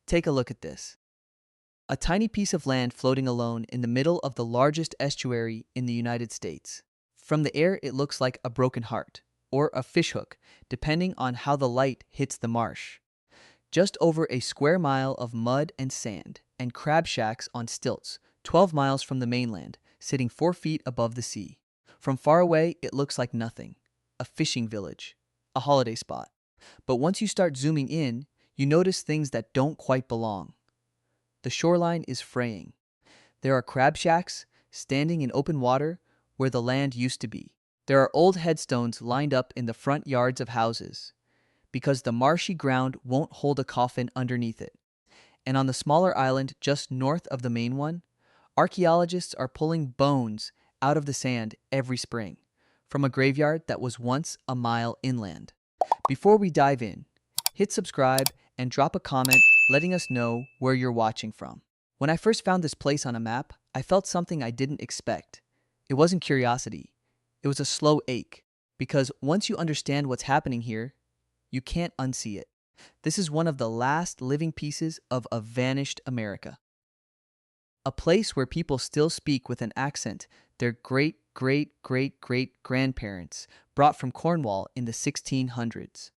Take a look at this. A tiny piece of land floating alone in the middle of the largest estuary in the United States. From the air, it looks like a broken heart, or a fishhook, depending on how the light hits the marsh. Just over a square mile of mud and sand, and crab shacks on stilts, 12 miles from the mainland, sitting 4 feet above the sea. From far away, it looks like nothing. A fishing village, a holiday spot. But once you start zooming in, you notice things that don't quite belong. The shoreline is fraying. There are crab shacks standing in open water where the land used to be. There are old headstones lined up in the front yards of houses because the marshy ground won't hold a coffin underneath it. And on the smaller island just north of the main one, archaeologists are pulling bones out of the sand every spring from a graveyard that was once a mile inland. Before we dive in, hit subscribe and drop a comment letting us know where you're watching from. When I first found this place on a map, I felt something I didn't expect. It wasn't curiosity. It was a slow ache, because once you understand what's happening here, you can't unsee it. This is one of the last living pieces of a vanished America. A place where people still speak with an accent their great-great-great-great-grandparents brought from Cornwall in the 1600s.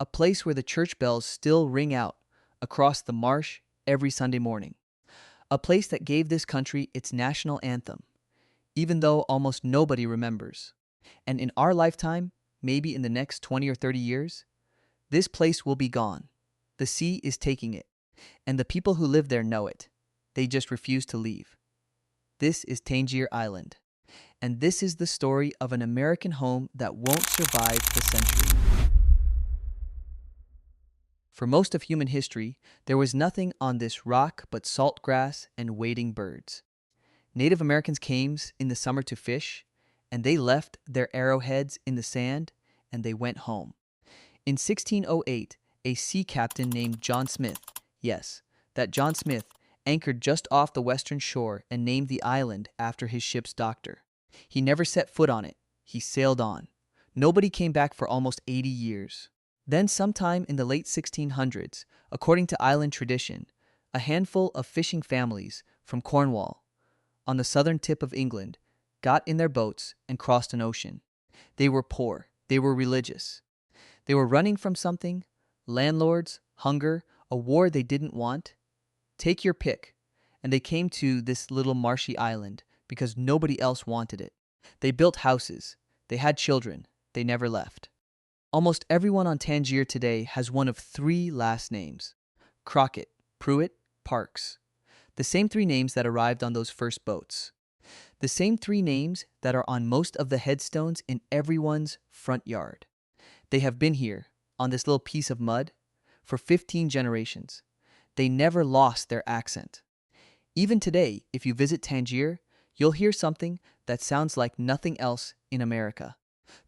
A place where the church bells still ring out across the marsh every Sunday morning. A place that gave this country its national anthem, even though almost nobody remembers. And in our lifetime, maybe in the next 20 or 30 years, this place will be gone. The sea is taking it, and the people who live there know it. They just refuse to leave. This is Tangier Island, and this is the story of an American home that won't survive the century. For most of human history, there was nothing on this rock but salt grass and wading birds. Native Americans came in the summer to fish, and they left their arrowheads in the sand, and they went home. In 1608, a sea captain named John Smith, yes, that John Smith, anchored just off the western shore and named the island after his ship's doctor. He never set foot on it. He sailed on. Nobody came back for almost 80 years. Then sometime in the late 1600s, according to island tradition, a handful of fishing families from Cornwall, on the southern tip of England, got in their boats and crossed an ocean. They were poor. They were religious. They were running from something: landlords, hunger, a war they didn't want. Take your pick. And they came to this little marshy island because nobody else wanted it. They built houses. They had children. They never left. Almost everyone on Tangier today has one of 3 last names: Crockett, Pruitt, Parks. The same 3 names that arrived on those first boats. The same 3 names that are on most of the headstones in everyone's front yard. They have been here, on this little piece of mud, for 15 generations. They never lost their accent. Even today, if you visit Tangier, you'll hear something that sounds like nothing else in America.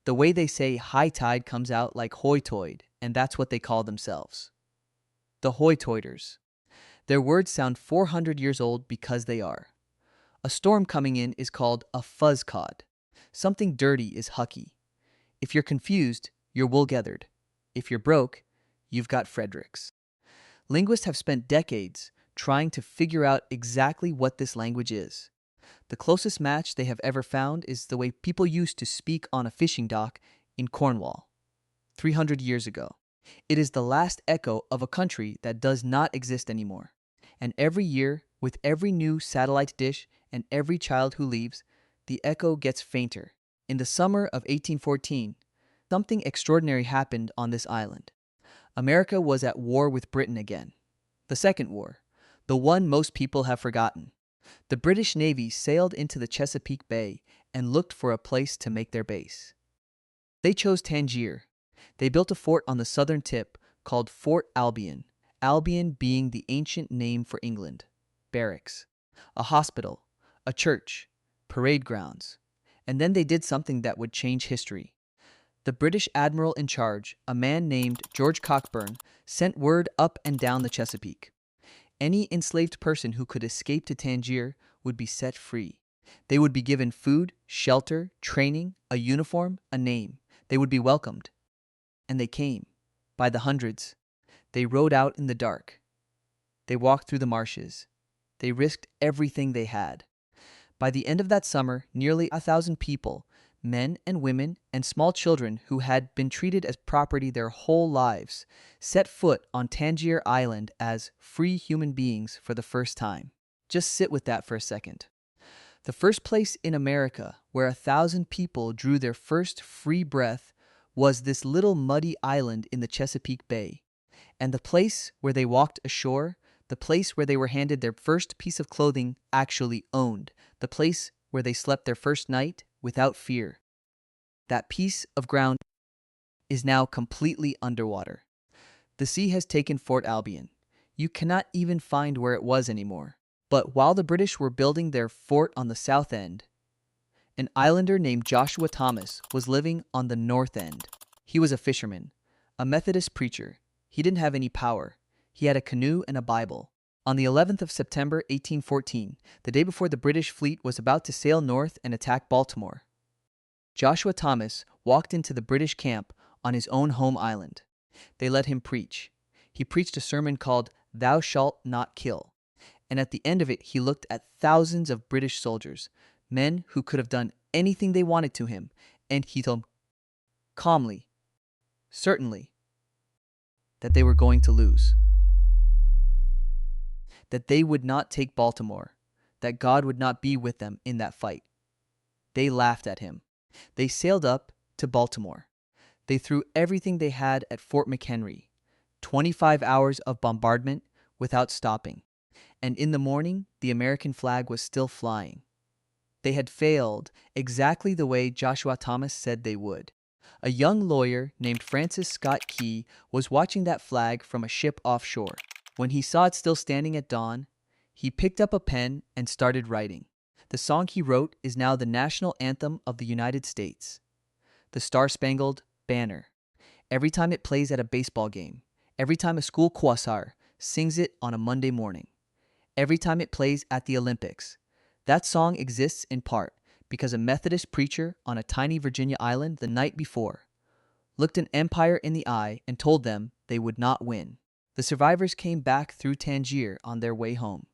The way they say high tide comes out like hoy-toyed, and that's what they call themselves. The hoy-toyders. Their words sound 400 years old because they are. A storm coming in is called a fuzzcod. Something dirty is hucky. If you're confused, you're wool-gathered. If you're broke, you've got Fredericks. Linguists have spent decades trying to figure out exactly what this language is. The closest match they have ever found is the way people used to speak on a fishing dock in Cornwall 300 years ago. It is the last echo of a country that does not exist anymore. And every year, with every new satellite dish and every child who leaves, the echo gets fainter. In the summer of 1814, something extraordinary happened on this island. America was at war with Britain again. The Second War, the one most people have forgotten. The British Navy sailed into the Chesapeake Bay and looked for a place to make their base. They chose Tangier. They built a fort on the southern tip called Fort Albion, Albion being the ancient name for England, barracks, a hospital, a church, parade grounds. And then they did something that would change history. The British admiral in charge, a man named George Cockburn, sent word up and down the Chesapeake. Any enslaved person who could escape to Tangier would be set free. They would be given food, shelter, training, a uniform, a name. They would be welcomed. And they came, by the hundreds. They rode out in the dark. They walked through the marshes. They risked everything they had. By the end of that summer, nearly 1,000 people, men and women and small children who had been treated as property their whole lives, set foot on Tangier Island as free human beings for the first time. Just sit with that for a second. The first place in America where 1,000 people drew their first free breath was this little muddy island in the Chesapeake Bay. And the place where they walked ashore, the place where they were handed their first piece of clothing actually owned, the place where they slept their first night without fear. That piece of ground is now completely underwater. The sea has taken Fort Albion. You cannot even find where it was anymore. But while the British were building their fort on the south end, an islander named Joshua Thomas was living on the north end. He was a fisherman, a Methodist preacher. He didn't have any power. He had a canoe and a Bible. On the 11th of September 1814, the day before the British fleet was about to sail north and attack Baltimore, Joshua Thomas walked into the British camp on his own home island. They let him preach. He preached a sermon called "Thou Shalt Not Kill." And at the end of it, he looked at thousands of British soldiers, men who could have done anything they wanted to him, and he told them calmly, certainly, that they were going to lose, that they would not take Baltimore, that God would not be with them in that fight. They laughed at him. They sailed up to Baltimore. They threw everything they had at Fort McHenry, 25 hours of bombardment without stopping. And in the morning, the American flag was still flying. They had failed exactly the way Joshua Thomas said they would. A young lawyer named Francis Scott Key was watching that flag from a ship offshore. When he saw it still standing at dawn, he picked up a pen and started writing. The song he wrote is now the national anthem of the United States, the Star-Spangled Banner. Every time it plays at a baseball game, every time a school quasar sings it on a Monday morning, every time it plays at the Olympics, that song exists in part because a Methodist preacher on a tiny Virginia island the night before looked an empire in the eye and told them they would not win. The survivors came back through Tangier on their way home.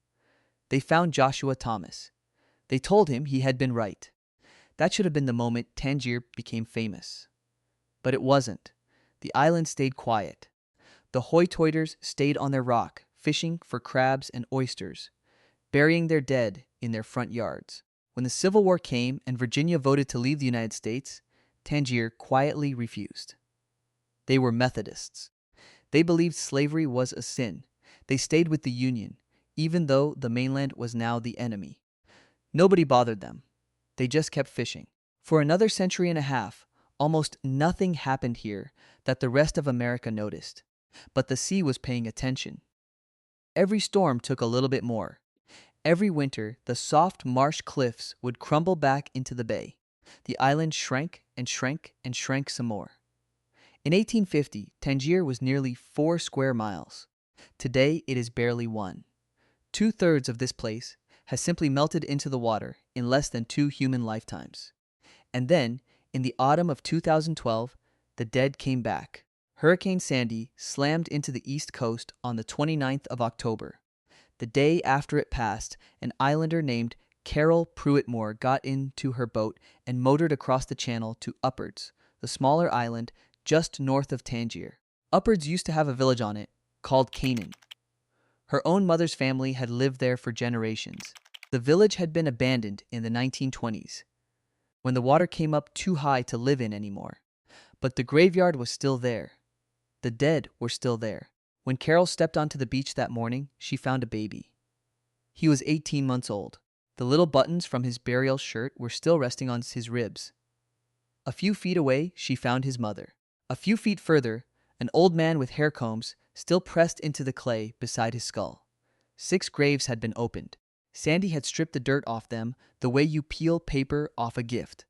They found Joshua Thomas. They told him he had been right. That should have been the moment Tangier became famous. But it wasn't. The island stayed quiet. The Hoy-Toiters stayed on their rock, fishing for crabs and oysters, burying their dead in their front yards. When the Civil War came and Virginia voted to leave the United States, Tangier quietly refused. They were Methodists. They believed slavery was a sin. They stayed with the Union, even though the mainland was now the enemy. Nobody bothered them. They just kept fishing. For another century and a half, almost nothing happened here that the rest of America noticed. But the sea was paying attention. Every storm took a little bit more. Every winter, the soft marsh cliffs would crumble back into the bay. The island shrank and shrank and shrank some more. In 1850, Tangier was nearly 4 square miles. Today, it is barely 1. 2/3 of this place has simply melted into the water in less than 2 human lifetimes. And then, in the autumn of 2012, the dead came back. Hurricane Sandy slammed into the east coast on the 29th of October. The day after it passed, an islander named Carol Pruitt-Moore got into her boat and motored across the channel to Uppards, the smaller island just north of Tangier. Uppards used to have a village on it called Canaan. Her own mother's family had lived there for generations. The village had been abandoned in the 1920s, when the water came up too high to live in anymore. But the graveyard was still there. The dead were still there. When Carol stepped onto the beach that morning, she found a baby. He was 18 months old. The little buttons from his burial shirt were still resting on his ribs. A few feet away, she found his mother. A few feet further, an old man with hair combs still pressed into the clay beside his skull. 6 graves had been opened. Sandy had stripped the dirt off them the way you peel paper off a gift.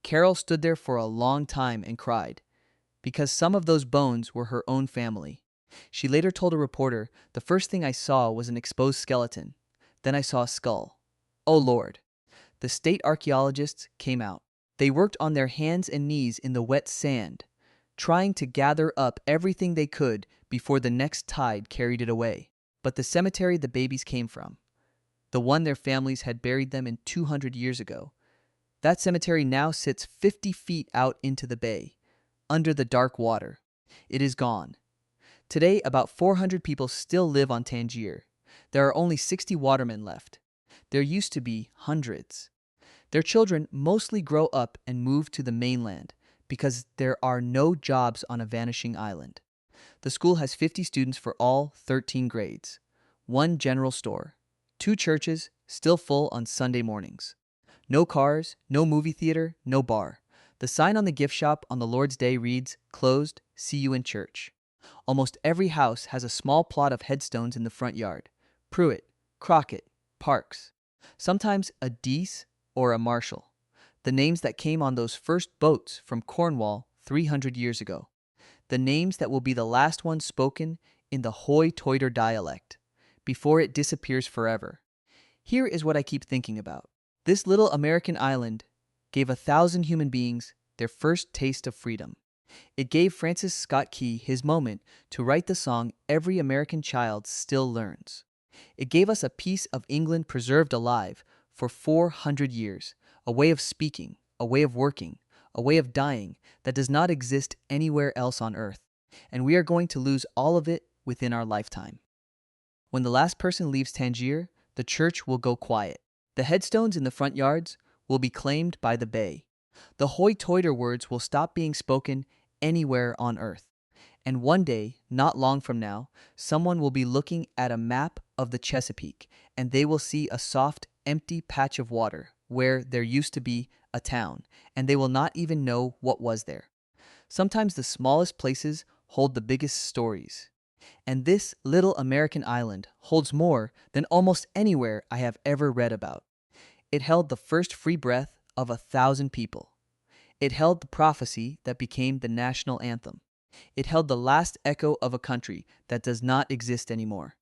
Carol stood there for a long time and cried, because some of those bones were her own family. She later told a reporter, "The first thing I saw was an exposed skeleton. Then I saw a skull. Oh Lord." The state archaeologists came out. They worked on their hands and knees in the wet sand, trying to gather up everything they could before the next tide carried it away. but the cemetery the babies came from, the one their families had buried them in 200 years ago, that cemetery now sits 50 feet out into the bay, under the dark water. It is gone. Today, about 400 people still live on Tangier. There are only 60 watermen left. There used to be hundreds. Their children mostly grow up and move to the mainland because there are no jobs on a vanishing island. The school has 50 students for all 13 grades, one general store, two churches still full on Sunday mornings. No cars, no movie theater, no bar. The sign on the gift shop on the Lord's Day reads, "Closed, see you in church." Almost every house has a small plot of headstones in the front yard. Pruitt, Crockett, Parks. Sometimes a Dease or a Marshall. The names that came on those first boats from Cornwall 300 years ago. The names that will be the last ones spoken in the Hoy-Toiter dialect, before it disappears forever. Here is what I keep thinking about. This little American island gave 1,000 human beings their first taste of freedom. It gave Francis Scott Key his moment to write the song every American child still learns. It gave us a piece of England preserved alive for 400 years, a way of speaking, a way of working, a way of dying that does not exist anywhere else on earth, and we are going to lose all of it within our lifetime. When the last person leaves Tangier, the church will go quiet. The headstones in the front yards will be claimed by the bay. The Hoy-Toiter words will stop being spoken anywhere on earth. And one day, not long from now, someone will be looking at a map of the Chesapeake, and they will see a soft, empty patch of water where there used to be a town, and they will not even know what was there. Sometimes the smallest places hold the biggest stories. And this little American island holds more than almost anywhere I have ever read about. It held the first free breath of 1,000 people. It held the prophecy that became the national anthem. It held the last echo of a country that does not exist anymore.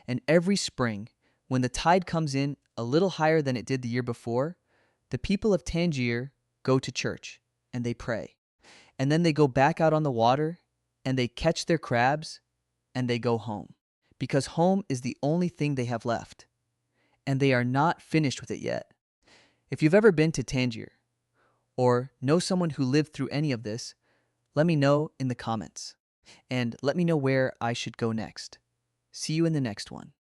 And every spring, when the tide comes in a little higher than it did the year before, the people of Tangier go to church and they pray. And then they go back out on the water and they catch their crabs and they go home. Because home is the only thing they have left. And they are not finished with it yet. If you've ever been to Tangier, or know someone who lived through any of this, let me know in the comments. And let me know where I should go next. See you in the next one.